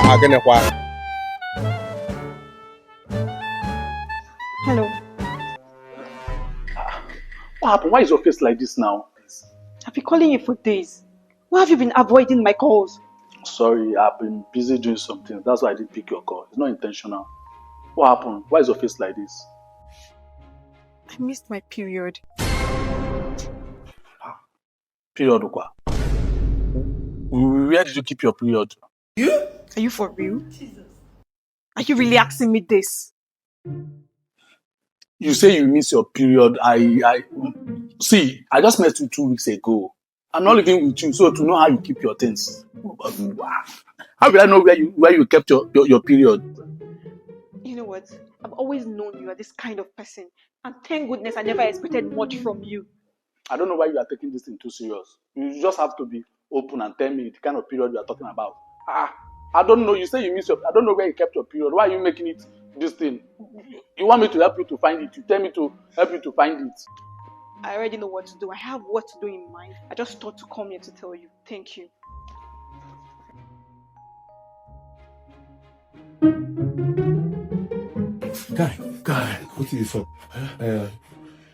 Hello. What happened? Why is your face like this now? I've been calling you for days. Why have you been avoiding my calls? Sorry, I've been busy doing something. That's why I didn't pick your call. It's not intentional. What happened? Why is your face like this? I missed my period. Period, Okwa. Where did you keep your period? Are you for real? Jesus. Are you really asking me this? You say you miss your period. See, I just met you 2 weeks ago. I'm not living with you, so to know how you keep your things. How will I know where you kept your period? You know what? I've always known you are this kind of person. And thank goodness I never expected much from you. I don't know why you are taking this thing too serious. You just have to be open and tell me the kind of period you are talking about. I don't know. You say you miss your... I don't know where you kept your period. Why are you making it this thing? You want me to help you to find it. You tell me to help you to find it. I already know what to do. I have what to do in mind. I just thought to come here to tell you. Thank you. Guy, what is up?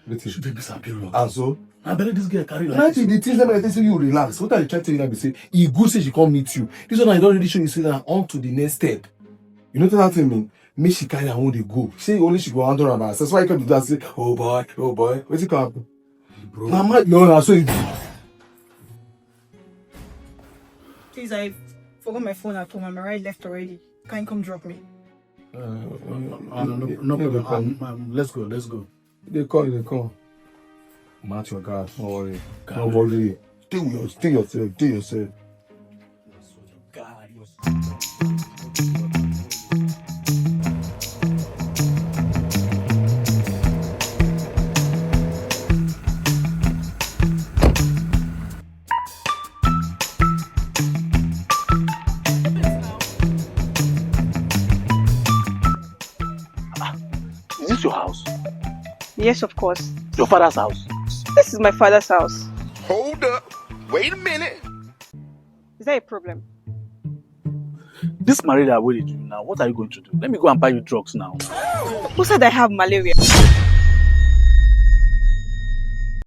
What is Should be some period. And so? I bet this girl carry like Like the things that I say you relax. What are you trying to tell me? Say he good say she come meet you. This one I don't really show you say that on to the next step. You know what that mean? Me she carry her own they go. Say only she go handle her by herself. That's why you come to that say, oh boy. What's it come? Bro. Mama, no, so you. Please, I forgot my phone at home. I'm right left already. Can you come drop me? No problem. Let's go. They call. Match your guard. Don't worry. Don't worry. Stay yourself. Is this your house? Yes, of course. Your father's house? This is my father's house. Hold up. Wait a minute. Is that a problem? This malaria, what did you do now? What are you going to do? Let me go and buy you drugs now. Who said I have malaria?